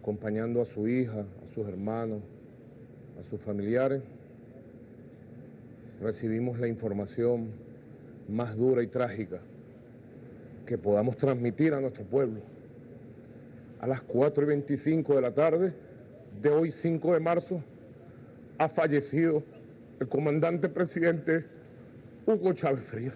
acompañando a su hija, a sus hermanos, a sus familiares, recibimos la información más dura y trágica que podamos transmitir a nuestro pueblo. A las 4:25 de la tarde de hoy, 5 de marzo, ha fallecido el comandante presidente Hugo Chávez Frías.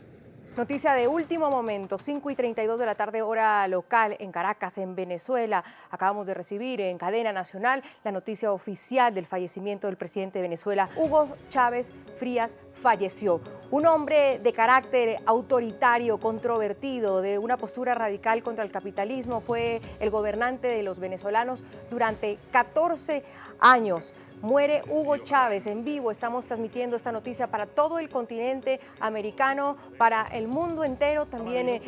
Noticia de último momento, 5:32 de la tarde, hora local en Caracas, en Venezuela. Acabamos de recibir en cadena nacional la noticia oficial del fallecimiento del presidente de Venezuela, Hugo Chávez Frías, falleció. Un hombre de carácter autoritario, controvertido, de una postura radical contra el capitalismo, fue el gobernante de los venezolanos durante 14 años. Muere Hugo Chávez en vivo. Estamos transmitiendo esta noticia para todo el continente americano, para el mundo entero. También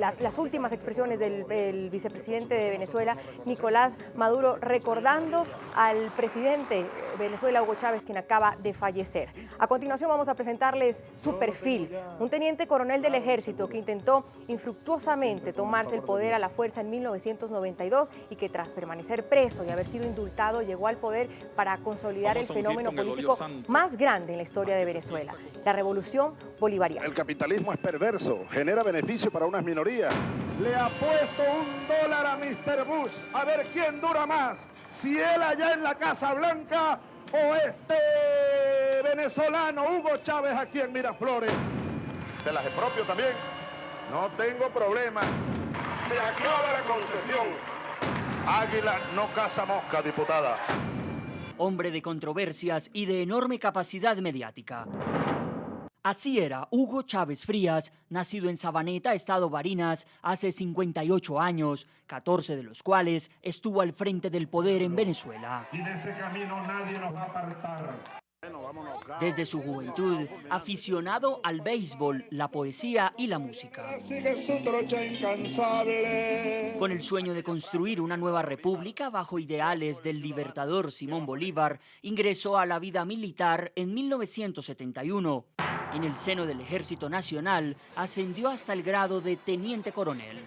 las últimas expresiones del vicepresidente de Venezuela, Nicolás Maduro, recordando al presidente de Venezuela, Hugo Chávez, quien acaba de fallecer. A continuación vamos a presentarles su perfil. Un teniente coronel del ejército que intentó infructuosamente tomarse el poder a la fuerza en 1992 y que tras permanecer preso y haber sido indultado llegó al poder para consolidar el fenómeno político más grande en la historia de Venezuela, la revolución bolivariana. El capitalismo es perverso, genera beneficio para unas minorías. Le apuesto $1 a Mr. Bush, a ver quién dura más, si él allá en la Casa Blanca o este venezolano Hugo Chávez aquí en Miraflores. ¿Te las propio también? No tengo problema. Se acaba la concesión. Águila no caza mosca, diputada. Hombre de controversias y de enorme capacidad mediática. Así era Hugo Chávez Frías, nacido en Sabaneta, estado Barinas, hace 58 años, 14 de los cuales estuvo al frente del poder en Venezuela. Y de ese camino nadie nos va a apartar. Desde su juventud, aficionado al béisbol, la poesía y la música. Con el sueño de construir una nueva república bajo ideales del libertador Simón Bolívar, ingresó a la vida militar en 1971. En el seno del Ejército Nacional, ascendió hasta el grado de teniente coronel.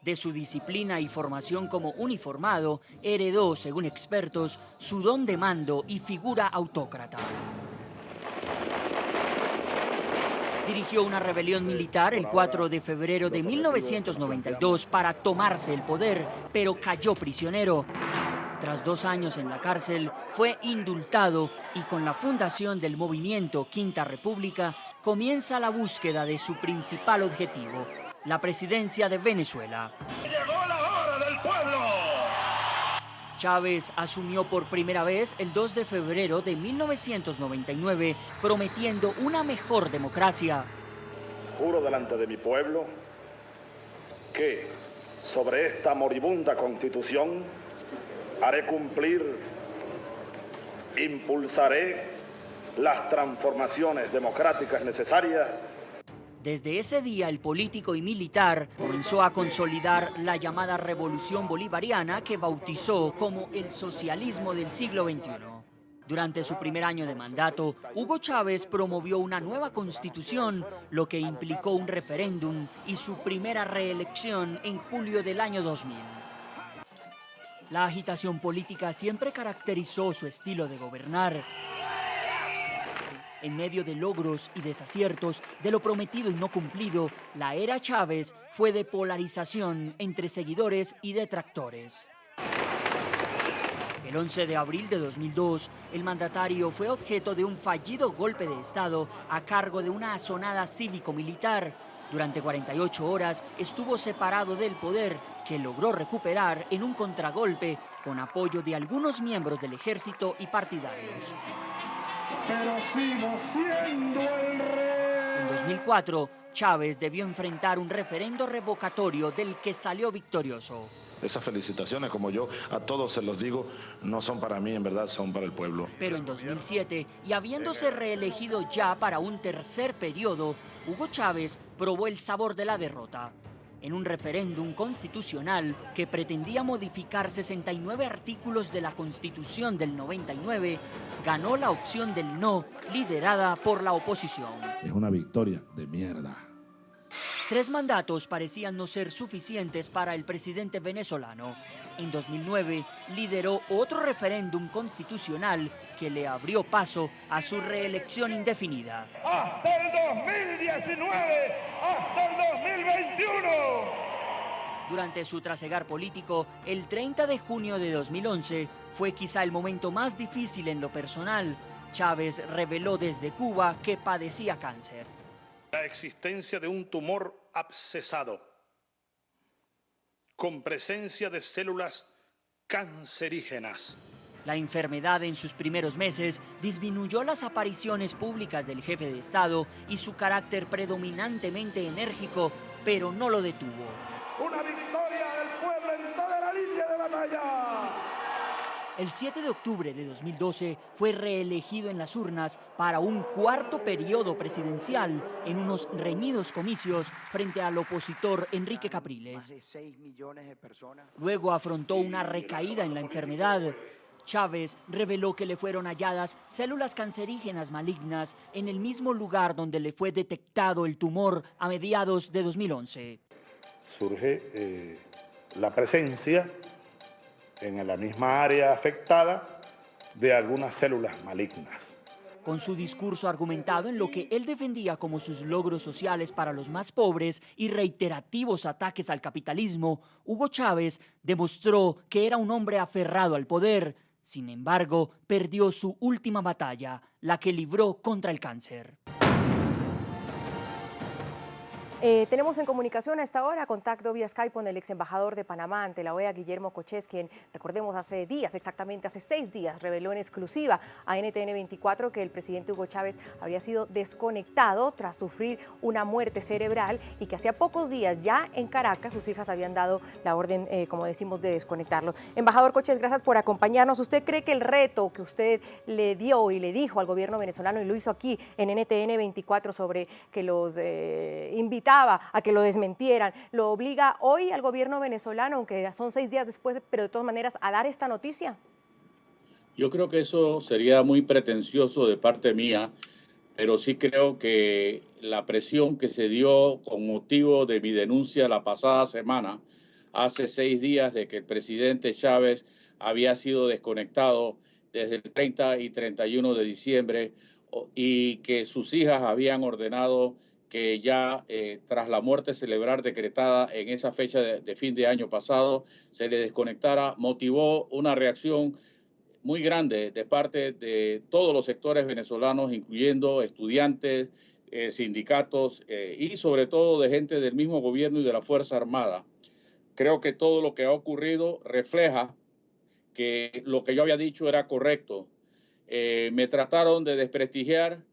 De su disciplina y formación como uniformado, heredó, según expertos, su don de mando y figura autócrata. Dirigió una rebelión militar el 4 de febrero de 1992 para tomarse el poder, pero cayó prisionero. Tras 2 años en la cárcel, fue indultado y con la fundación del movimiento Quinta República comienza la búsqueda de su principal objetivo, la presidencia de Venezuela. ¡Llegó la hora del pueblo! Chávez asumió por primera vez el 2 de febrero de 1999, prometiendo una mejor democracia. Juro delante de mi pueblo que sobre esta moribunda constitución haré cumplir, impulsaré las transformaciones democráticas necesarias. Desde ese día, el político y militar comenzó a consolidar la llamada revolución bolivariana que bautizó como el socialismo del siglo XXI. Durante su primer año de mandato, Hugo Chávez promovió una nueva constitución, lo que implicó un referéndum y su primera reelección en julio del año 2000. La agitación política siempre caracterizó su estilo de gobernar. En medio de logros y desaciertos, de lo prometido y no cumplido, la era Chávez fue de polarización entre seguidores y detractores. El 11 de abril de 2002, el mandatario fue objeto de un fallido golpe de Estado a cargo de una asonada cívico-militar. Durante 48 horas estuvo separado del poder, que logró recuperar en un contragolpe con apoyo de algunos miembros del ejército y partidarios. Pero sigo siendo el rey. En 2004, Chávez debió enfrentar un referendo revocatorio del que salió victorioso. Esas felicitaciones, como yo a todos se los digo, no son para mí, en verdad son para el pueblo. Pero en 2007, y habiéndose reelegido ya para un tercer periodo, Hugo Chávez probó el sabor de la derrota. En un referéndum constitucional que pretendía modificar 69 artículos de la Constitución del 99, ganó la opción del no, liderada por la oposición. Es una victoria de mierda. 3 mandatos parecían no ser suficientes para el presidente venezolano. En 2009 lideró otro referéndum constitucional que le abrió paso a su reelección indefinida. Hasta el 2019, hasta el 2021. Durante su trasegar político, el 30 de junio de 2011 fue quizá el momento más difícil en lo personal. Chávez reveló desde Cuba que padecía cáncer. La existencia de un tumor abscesado con presencia de células cancerígenas. La enfermedad en sus primeros meses disminuyó las apariciones públicas del jefe de Estado y su carácter predominantemente enérgico, pero no lo detuvo. Una victoria del pueblo en toda la línea de batalla. El 7 de octubre de 2012 fue reelegido en las urnas para un cuarto periodo presidencial en unos reñidos comicios frente al opositor Enrique Capriles. Luego afrontó una recaída en la enfermedad. Chávez reveló que le fueron halladas células cancerígenas malignas en el mismo lugar donde le fue detectado el tumor a mediados de 2011. Surge la presencia en la misma área afectada de algunas células malignas. Con su discurso argumentado en lo que él defendía como sus logros sociales para los más pobres y reiterativos ataques al capitalismo, Hugo Chávez demostró que era un hombre aferrado al poder. Sin embargo, perdió su última batalla, la que libró contra el cáncer. Tenemos en comunicación a esta hora contacto vía Skype con el ex embajador de Panamá ante la OEA, Guillermo Cochés, quien, recordemos, hace días, exactamente hace 6 días, reveló en exclusiva a NTN 24 que el presidente Hugo Chávez habría sido desconectado tras sufrir una muerte cerebral y que hacía pocos días ya en Caracas sus hijas habían dado la orden, como decimos, de desconectarlo. Embajador Cochés, gracias por acompañarnos. ¿Usted cree que el reto que usted le dio y le dijo al gobierno venezolano, y lo hizo aquí en NTN 24, sobre que los invitaba a que lo desmentieran, lo obliga hoy al gobierno venezolano, aunque son 6 días después, pero de todas maneras, a dar esta noticia? Yo creo que eso sería muy pretencioso de parte mía, pero sí creo que la presión que se dio con motivo de mi denuncia la pasada semana, hace 6 días de que el presidente Chávez había sido desconectado desde el 30 y 31 de diciembre y que sus hijas habían ordenado que ya tras la muerte cerebral decretada en esa fecha de fin de año pasado se le desconectara, motivó una reacción muy grande de parte de todos los sectores venezolanos, incluyendo estudiantes, sindicatos y sobre todo de gente del mismo gobierno y de la Fuerza Armada. Creo que todo lo que ha ocurrido refleja que lo que yo había dicho era correcto. Me trataron de desprestigiar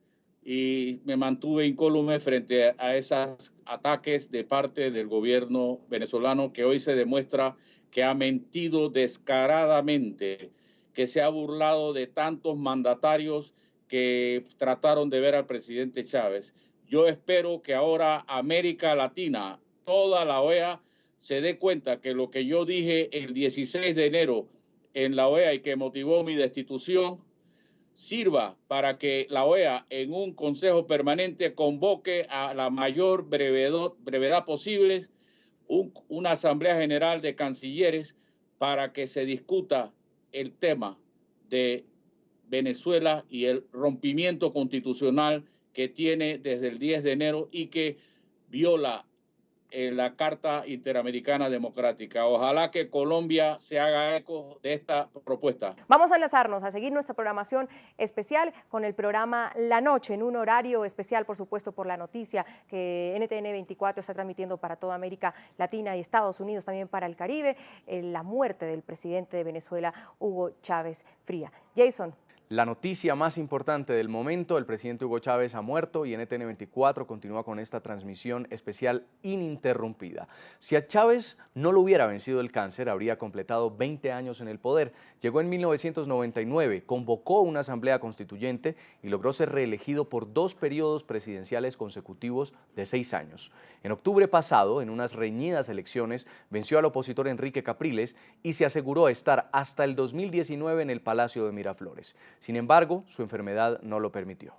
y me mantuve incólume frente a esos ataques de parte del gobierno venezolano, que hoy se demuestra que ha mentido descaradamente, que se ha burlado de tantos mandatarios que trataron de ver al presidente Chávez. Yo espero que ahora América Latina, toda la OEA, se dé cuenta que lo que yo dije el 16 de enero en la OEA y que motivó mi destitución, sirva para que la OEA en un consejo permanente convoque a la mayor brevedad posible una asamblea general de cancilleres para que se discuta el tema de Venezuela y el rompimiento constitucional que tiene desde el 10 de enero y que viola la Carta Interamericana Democrática. Ojalá que Colombia se haga eco de esta propuesta. Vamos a enlazarnos a seguir nuestra programación especial con el programa La Noche, en un horario especial, por supuesto, por la noticia que NTN 24 está transmitiendo para toda América Latina y Estados Unidos, también para el Caribe, la muerte del presidente de Venezuela, Hugo Chávez Fría. Jason. La noticia más importante del momento: el presidente Hugo Chávez ha muerto y NTN 24 continúa con esta transmisión especial ininterrumpida. Si a Chávez no lo hubiera vencido el cáncer, habría completado 20 años en el poder. Llegó en 1999, convocó una asamblea constituyente y logró ser reelegido por 2 periodos presidenciales consecutivos de 6 años. En octubre pasado, en unas reñidas elecciones, venció al opositor Enrique Capriles y se aseguró estar hasta el 2019 en el Palacio de Miraflores. Sin embargo, su enfermedad no lo permitió.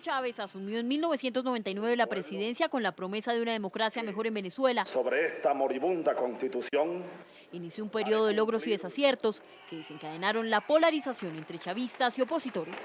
Chávez asumió en 1999 la presidencia con la promesa de una democracia mejor en Venezuela. Sobre esta moribunda constitución, inició un periodo de logros y desaciertos que desencadenaron la polarización entre chavistas y opositores.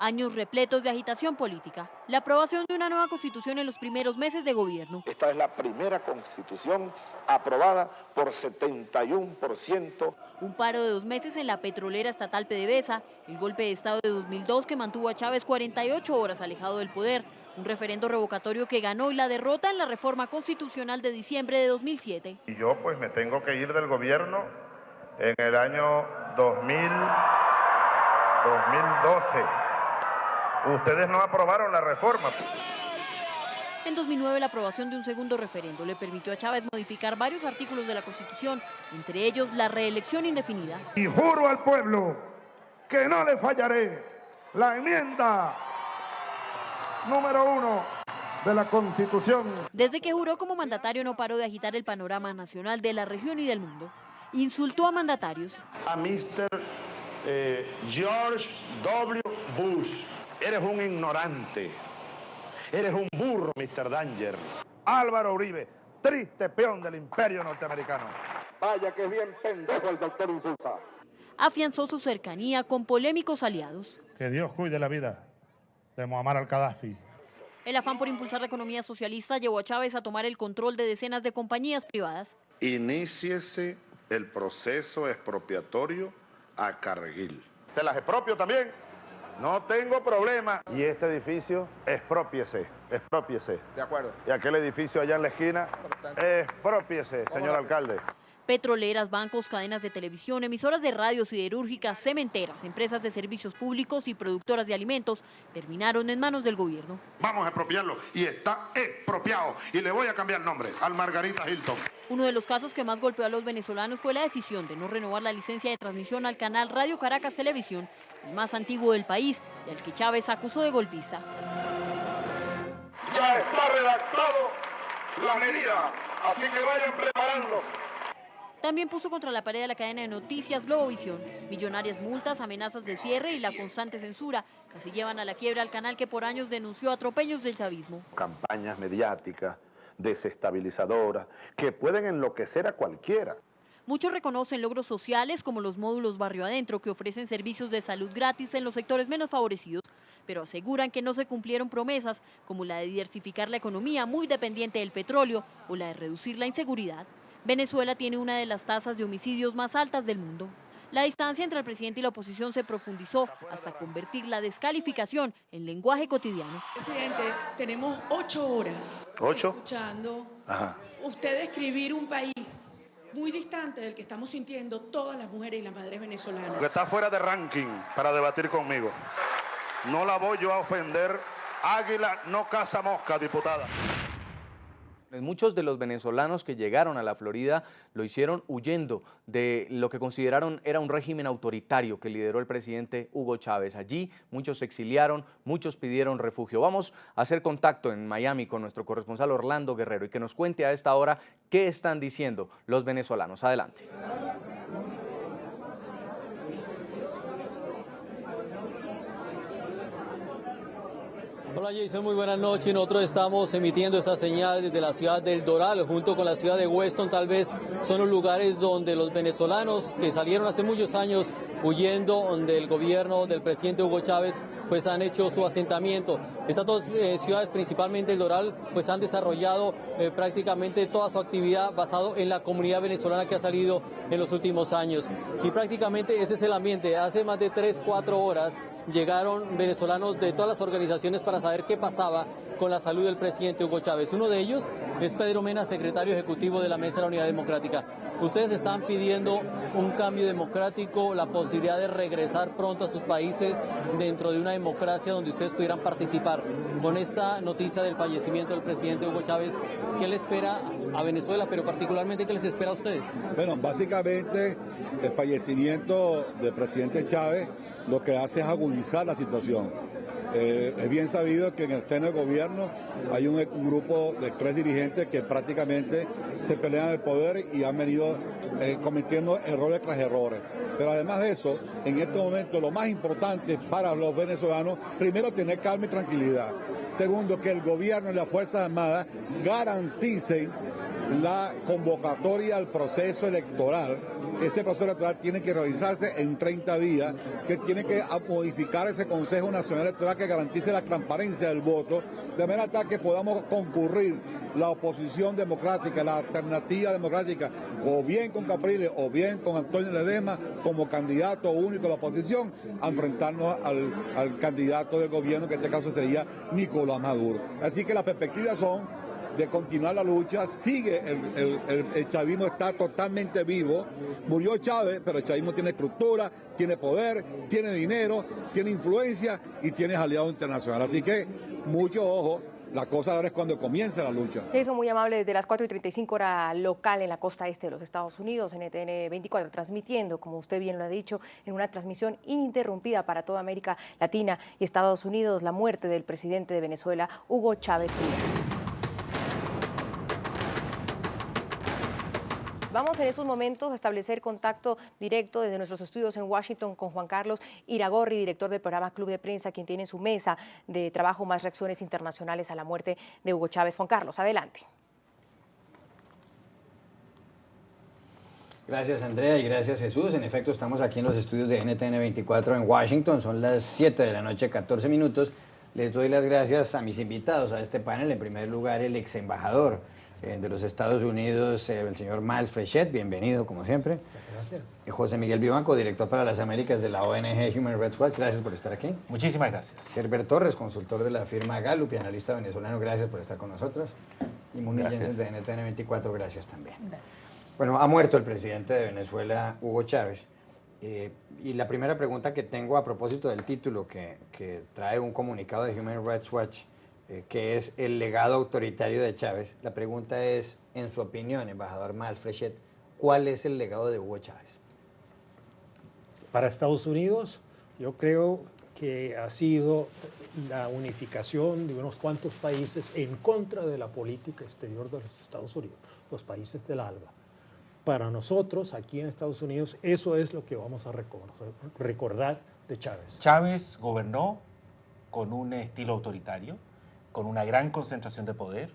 Años repletos de agitación política, la aprobación de una nueva constitución en los primeros meses de gobierno. Esta es la primera constitución aprobada por 71%. Un paro de 2 meses en la petrolera estatal PDVSA, el golpe de Estado de 2002 que mantuvo a Chávez 48 horas alejado del poder, un referendo revocatorio que ganó y la derrota en la reforma constitucional de diciembre de 2007. Y yo pues me tengo que ir del gobierno en el año 2012. Ustedes no aprobaron la reforma. En 2009, la aprobación de un segundo referendo le permitió a Chávez modificar varios artículos de la Constitución, entre ellos la reelección indefinida. Y juro al pueblo que no le fallaré la enmienda número 1 de la Constitución. Desde que juró como mandatario no paró de agitar el panorama nacional de la región y del mundo. Insultó a mandatarios. a Mr. George W. Bush. Eres un ignorante. Eres un burro, Mr. Danger. Álvaro Uribe, triste peón del imperio norteamericano. Vaya que es bien pendejo el doctor Insulza. Afianzó su cercanía con polémicos aliados. Que Dios cuide la vida de Muammar al-Gaddafi. El afán por impulsar la economía socialista llevó a Chávez a tomar el control de decenas de compañías privadas. Iníciese el proceso expropiatorio a Cargill. Te las expropio también. No tengo problema. Y este edificio, expropiese. De acuerdo. Y aquel edificio allá en la esquina, expropiese, señor alcalde. Petroleras, bancos, cadenas de televisión, emisoras de radio, siderúrgicas, cementeras, empresas de servicios públicos y productoras de alimentos terminaron en manos del gobierno. Vamos a expropiarlo y está expropiado. Y le voy a cambiar nombre al Margarita Hilton. Uno de los casos que más golpeó a los venezolanos fue la decisión de no renovar la licencia de transmisión al canal Radio Caracas Televisión, el más antiguo del país y al que Chávez acusó de golpista. Ya está redactado la medida, así que vayan preparándose. También puso contra la pared de la cadena de noticias Globovisión. Millonarias multas, amenazas de cierre y la constante censura casi llevan a la quiebra al canal que por años denunció atropellos del chavismo. Campañas mediáticas, desestabilizadoras, que pueden enloquecer a cualquiera. Muchos reconocen logros sociales como los módulos Barrio Adentro que ofrecen servicios de salud gratis en los sectores menos favorecidos, pero aseguran que no se cumplieron promesas como la de diversificar la economía muy dependiente del petróleo o la de reducir la inseguridad. Venezuela tiene una de las tasas de homicidios más altas del mundo. La distancia entre el presidente y la oposición se profundizó hasta convertir la descalificación en lenguaje cotidiano. Presidente, tenemos 8 horas escuchando usted describir un país muy distante del que estamos sintiendo todas las mujeres y las madres venezolanas. Que está fuera de ranking para debatir conmigo. No la voy yo a ofender. Águila no caza mosca, diputada. Muchos de los venezolanos que llegaron a la Florida lo hicieron huyendo de lo que consideraron era un régimen autoritario que lideró el presidente Hugo Chávez. Allí muchos se exiliaron, muchos pidieron refugio. Vamos a hacer contacto en Miami con nuestro corresponsal Orlando Guerrero y que nos cuente a esta hora qué están diciendo los venezolanos. Adelante. Hola Jason, muy buenas noches. Nosotros estamos emitiendo esta señal desde la ciudad del Doral, junto con la ciudad de Weston. Tal vez son los lugares donde los venezolanos que salieron hace muchos años huyendo del gobierno del presidente Hugo Chávez, pues han hecho su asentamiento. Estas dos ciudades, principalmente el Doral, pues han desarrollado prácticamente toda su actividad basado en la comunidad venezolana que ha salido en los últimos años. Y prácticamente ese es el ambiente. Hace más de 3-4 horas llegaron venezolanos de todas las organizaciones para saber qué pasaba con la salud del presidente Hugo Chávez. Uno de ellos es Pedro Mena, secretario ejecutivo de la Mesa de la Unidad Democrática. Ustedes están pidiendo un cambio democrático, la posibilidad de regresar pronto a sus países dentro de una democracia donde ustedes pudieran participar. Con esta noticia del fallecimiento del presidente Hugo Chávez, ¿qué le espera a Venezuela, pero particularmente qué les espera a ustedes? Bueno, básicamente el fallecimiento del presidente Chávez lo que hace es agudizar la situación. Es bien sabido que en el seno del gobierno hay un grupo de 3 dirigentes que prácticamente se pelean el poder y han venido cometiendo errores tras errores. Pero además de eso, en este momento lo más importante para los venezolanos, primero tener calma y tranquilidad. Segundo, que el gobierno y las Fuerzas Armadas garanticen la convocatoria al proceso electoral. Ese proceso electoral tiene que realizarse en 30 días, que tiene que modificar ese Consejo Nacional Electoral que garantice la transparencia del voto, de manera tal que podamos concurrir la oposición democrática, la alternativa democrática, o bien con Capriles o bien con Antonio Ledesma como candidato único de la oposición, a enfrentarnos al candidato del gobierno, que en este caso sería Nicolás Maduro. Así que las perspectivas son de continuar la lucha. Sigue el chavismo, está totalmente vivo. Murió Chávez, pero el chavismo tiene estructura, tiene poder, tiene dinero, tiene influencia y tiene aliados internacionales. Así que mucho ojo. La cosa ahora es cuando comienza la lucha. Jason, muy amable, desde las 4:35 hora local en la costa este de los Estados Unidos, NTN 24, transmitiendo, como usted bien lo ha dicho, en una transmisión ininterrumpida para toda América Latina y Estados Unidos, la muerte del presidente de Venezuela, Hugo Chávez Frías. Vamos en estos momentos a establecer contacto directo desde nuestros estudios en Washington con Juan Carlos Iragorri, director del programa Club de Prensa, quien tiene en su mesa de trabajo más reacciones internacionales a la muerte de Hugo Chávez. Juan Carlos, adelante. Gracias, Andrea, y gracias, Jesús. En efecto, estamos aquí en los estudios de NTN 24 en Washington. Son las 7 de la noche, 14 minutos. Les doy las gracias a mis invitados a este panel. En primer lugar, el ex embajador de los Estados Unidos, el señor Miles Fréchet, bienvenido como siempre. Gracias. José Miguel Vivanco, director para las Américas de la ONG Human Rights Watch, gracias por estar aquí. Muchísimas gracias. Herbert Torres, consultor de la firma Gallup y analista venezolano, gracias por estar con nosotros. Y Muni Jensen de NTN 24, gracias también. Gracias. Bueno, ha muerto el presidente de Venezuela, Hugo Chávez. Y la primera pregunta que tengo a propósito del título que trae un comunicado de Human Rights Watch, que es el legado autoritario de Chávez. La pregunta es, en su opinión, embajador Miles Fréchet, ¿cuál es el legado de Hugo Chávez? Para Estados Unidos, yo creo que ha sido la unificación de unos cuantos países en contra de la política exterior de los Estados Unidos, los países del ALBA. Para nosotros, aquí en Estados Unidos, eso es lo que vamos a recordar de Chávez. Chávez gobernó con un estilo autoritario, con una gran concentración de poder,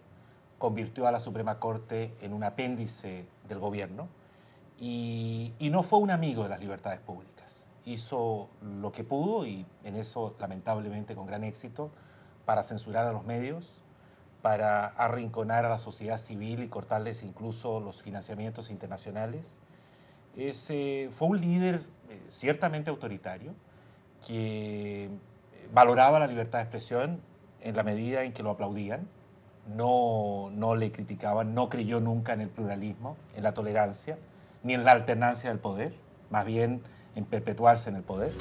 convirtió a la Suprema Corte en un apéndice del gobierno y no fue un amigo de las libertades públicas. Hizo lo que pudo y en eso lamentablemente con gran éxito para censurar a los medios, para arrinconar a la sociedad civil y cortarles incluso los financiamientos internacionales. Fue un líder ciertamente autoritario que valoraba la libertad de expresión en la medida en que lo aplaudían, no le criticaban, no creyó nunca en el pluralismo, en la tolerancia, ni en la alternancia del poder, más bien en perpetuarse en el poder.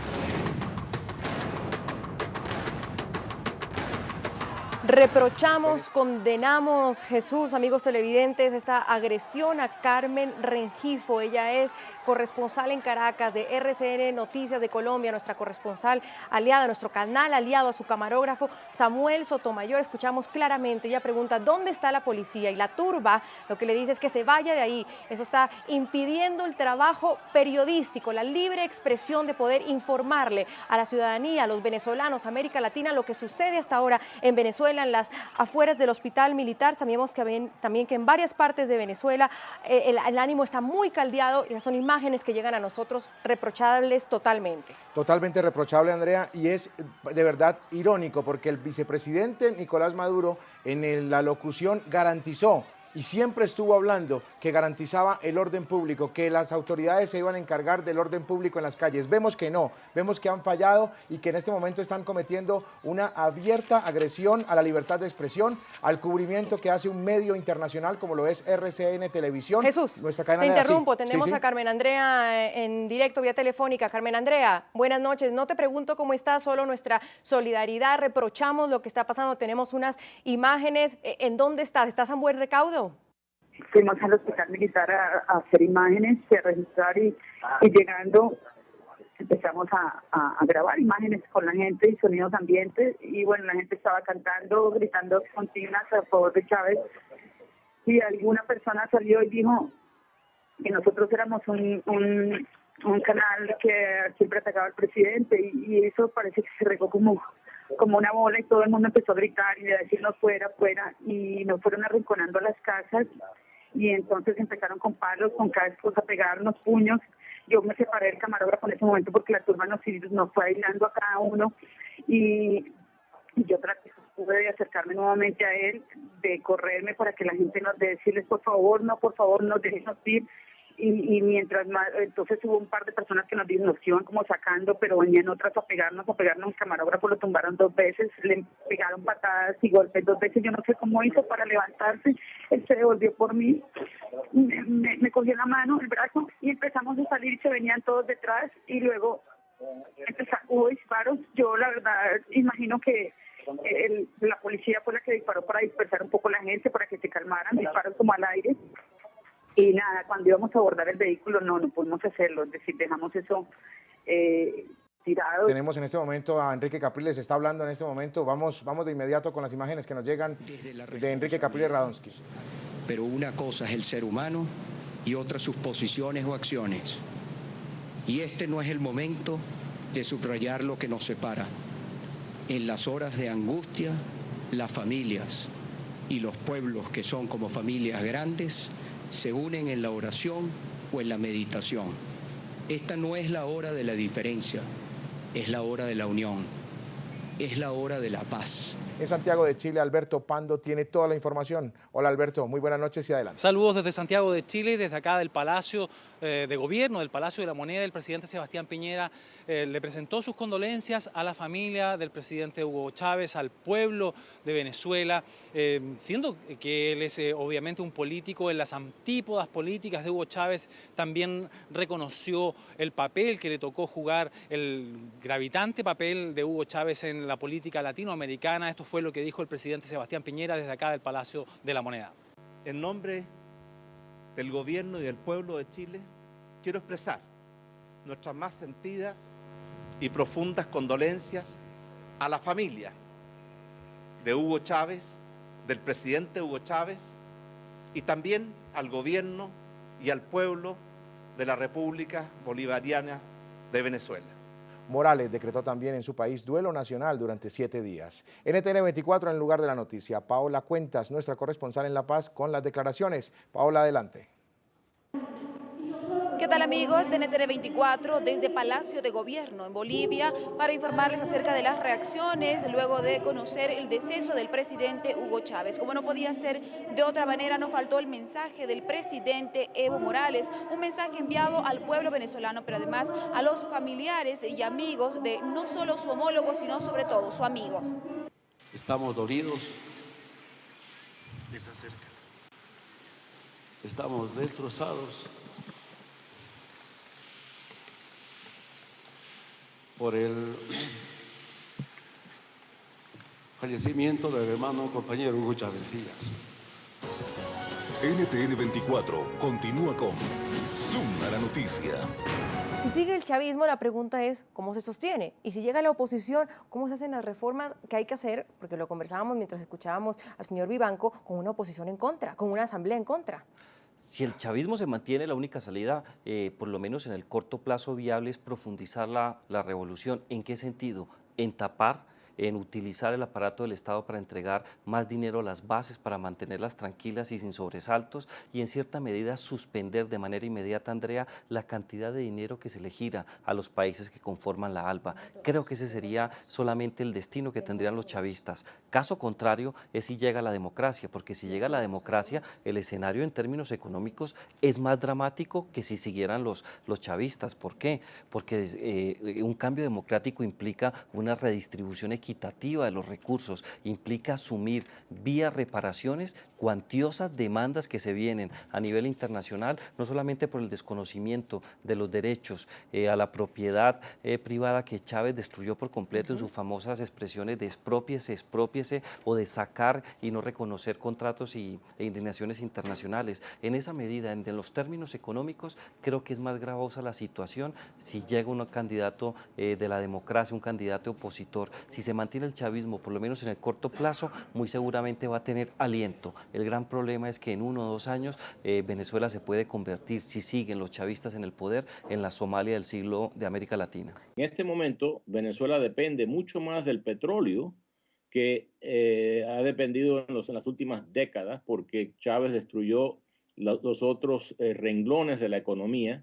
Reprochamos, condenamos, Jesús, amigos televidentes, esta agresión a Carmen Rengifo. Ella es corresponsal en Caracas de RCN Noticias de Colombia, nuestra corresponsal aliada, nuestro canal aliado, a su camarógrafo Samuel Sotomayor. Escuchamos claramente, ella pregunta ¿dónde está la policía? Y la turba lo que le dice es que se vaya de ahí. Eso está impidiendo el trabajo periodístico, la libre expresión de poder informarle a la ciudadanía, a los venezolanos, a América Latina, lo que sucede hasta ahora en Venezuela, en las afueras del hospital militar. Sabemos que también que en varias partes de Venezuela el ánimo está muy caldeado y son imágenes que llegan a nosotros reprochables totalmente. Totalmente reprochable, Andrea, y es de verdad irónico porque el vicepresidente Nicolás Maduro en la locución garantizó y siempre estuvo hablando que garantizaba el orden público, que las autoridades se iban a encargar del orden público en las calles. Vemos que no, vemos que han fallado y que en este momento están cometiendo una abierta agresión a la libertad de expresión, al cubrimiento que hace un medio internacional como lo es RCN Televisión. Jesús, nuestra cadena te interrumpo, sí, tenemos a Carmen Andrea en directo vía telefónica. Carmen Andrea, buenas noches. No te pregunto cómo estás, solo nuestra solidaridad. Reprochamos lo que está pasando, tenemos unas imágenes. ¿En dónde estás? ¿Estás a buen recaudo? Fuimos al hospital militar a hacer imágenes, a registrar y llegando empezamos a grabar imágenes con la gente y sonidos ambientes y bueno, la gente estaba cantando, gritando consignas a favor de Chávez y alguna persona salió y dijo que nosotros éramos un un canal que siempre atacaba al presidente y eso parece que se regó como una bola y todo el mundo empezó a gritar y a decirnos fuera, fuera, y nos fueron arrinconando a las casas y entonces empezaron con palos, con cascos a pegarnos puños. Yo me separé del camarógrafo en ese momento porque la turba nos fue aislando a cada uno y yo pude de acercarme nuevamente a él, de correrme para que la gente de decirles por favor, nos déjenos ir. Y mientras más, entonces hubo un par de personas que nos iban como sacando, pero venían otras a pegarnos. El camarógrafo lo tumbaron 2 veces, le pegaron patadas y golpes 2 veces. Yo no sé cómo hizo para levantarse. Él se devolvió por mí, me cogió la mano, el brazo y empezamos a salir. Se venían todos detrás y luego hubo disparos. Yo la verdad imagino que la policía fue la que disparó para dispersar un poco la gente, para que se calmaran, disparos como al aire. Y nada, cuando íbamos a abordar el vehículo no pudimos hacerlo, es decir, dejamos eso tirado. Tenemos en este momento a Enrique Capriles, está hablando en este momento. Vamos de inmediato con las imágenes que nos llegan de Enrique Capriles Radonsky. Pero una cosa es el ser humano y otra sus posiciones o acciones. Y este no es el momento de subrayar lo que nos separa. En las horas de angustia, las familias y los pueblos que son como familias grandes se unen en la oración o en la meditación. Esta no es la hora de la diferencia, es la hora de la unión, es la hora de la paz. En Santiago de Chile, Alberto Pando tiene toda la información. Hola Alberto, muy buenas noches y adelante. Saludos desde Santiago de Chile, desde acá del Palacio de Gobierno, del Palacio de la Moneda. El presidente Sebastián Piñera le presentó sus condolencias a la familia del presidente Hugo Chávez, al pueblo de Venezuela, siendo que él es obviamente un político en las antípodas políticas de Hugo Chávez. También reconoció el papel que le tocó jugar, el gravitante papel de Hugo Chávez en la política latinoamericana. Esto fue lo que dijo el presidente Sebastián Piñera desde acá del Palacio de la Moneda. En nombre del gobierno y del pueblo de Chile, quiero expresar nuestras más sentidas y profundas condolencias a la familia de Hugo Chávez, del presidente Hugo Chávez, y también al gobierno y al pueblo de la República Bolivariana de Venezuela. Morales decretó también en su país duelo nacional durante 7 días. NTN 24 en el lugar de la noticia. Paola Cuentas, nuestra corresponsal en La Paz, con las declaraciones. Paola, adelante. ¿Qué tal amigos de NTN 24 desde Palacio de Gobierno en Bolivia para informarles acerca de las reacciones luego de conocer el deceso del presidente Hugo Chávez? Como no podía ser de otra manera, no faltó el mensaje del presidente Evo Morales, un mensaje enviado al pueblo venezolano, pero además a los familiares y amigos de no solo su homólogo, sino sobre todo su amigo. Estamos dolidos, estamos destrozados por el fallecimiento del hermano compañero Hugo Chávez Frías. NTN 24 continúa con Zoom a la noticia. Si sigue el chavismo, la pregunta es ¿cómo se sostiene? Y si llega la oposición, ¿cómo se hacen las reformas que hay que hacer? Porque lo conversábamos mientras escuchábamos al señor Vivanco, con una oposición en contra, con una asamblea en contra. Si el chavismo se mantiene, la única salida, por lo menos en el corto plazo viable, es profundizar la revolución. ¿En qué sentido? En tapar, en utilizar el aparato del Estado para entregar más dinero a las bases, para mantenerlas tranquilas y sin sobresaltos, y en cierta medida suspender de manera inmediata, Andrea, la cantidad de dinero que se le gira a los países que conforman la ALBA. Creo que ese sería solamente el destino que tendrían los chavistas. Caso contrario es si llega la democracia, porque si llega la democracia, el escenario en términos económicos es más dramático que si siguieran los chavistas. ¿Por qué? Porque un cambio democrático implica una redistribución equitativa de los recursos, implica asumir vía reparaciones cuantiosas demandas que se vienen a nivel internacional, no solamente por el desconocimiento de los derechos a la propiedad privada que Chávez destruyó por completo en sus famosas expresiones de expropiese o de sacar y no reconocer contratos e indemnizaciones internacionales. En esa medida, en los términos económicos, creo que es más gravosa la situación si llega un candidato de la democracia, un candidato opositor, si se se mantiene el chavismo, por lo menos en el corto plazo, muy seguramente va a tener aliento. El gran problema es que en 1 o 2 años Venezuela se puede convertir, si siguen los chavistas en el poder, en la Somalia del siglo de América Latina. En este momento, Venezuela depende mucho más del petróleo que ha dependido en las últimas décadas, porque Chávez destruyó los otros renglones de la economía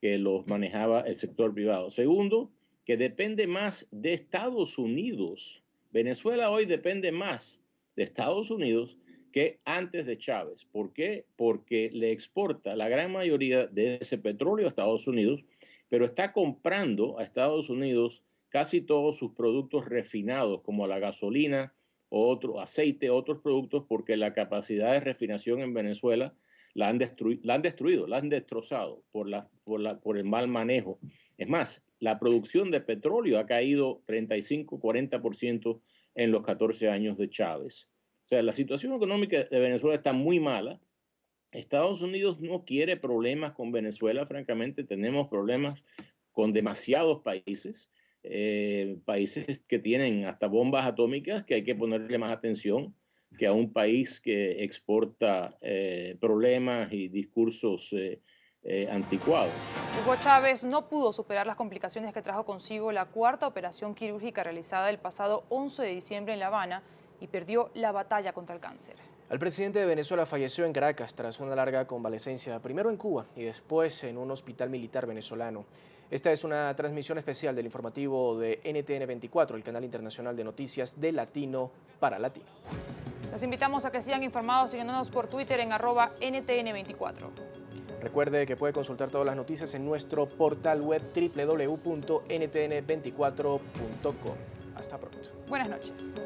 que los manejaba el sector privado. Segundo, que depende más de Estados Unidos. Venezuela hoy depende más de Estados Unidos que antes de Chávez. ¿Por qué? Porque le exporta la gran mayoría de ese petróleo a Estados Unidos, pero está comprando a Estados Unidos casi todos sus productos refinados, como la gasolina, otro aceite, otros productos, porque la capacidad de refinación en Venezuela la han destruido, la han destrozado por el mal manejo. Es más, la producción de petróleo ha caído 35-40% en los 14 años de Chávez. O sea, la situación económica de Venezuela está muy mala. Estados Unidos no quiere problemas con Venezuela, francamente tenemos problemas con demasiados países, países que tienen hasta bombas atómicas que hay que ponerle más atención que a un país que exporta problemas y discursos anticuados. Hugo Chávez no pudo superar las complicaciones que trajo consigo la 4ª operación quirúrgica realizada el pasado 11 de diciembre en La Habana y perdió la batalla contra el cáncer. El presidente de Venezuela falleció en Caracas tras una larga convalecencia, primero en Cuba y después en un hospital militar venezolano. Esta es una transmisión especial del informativo de NTN 24, el canal internacional de noticias de Latino para Latino. Los invitamos a que sigan informados siguiéndonos por Twitter en @NTN24. Recuerde que puede consultar todas las noticias en nuestro portal web www.ntn24.com. Hasta pronto. Buenas noches.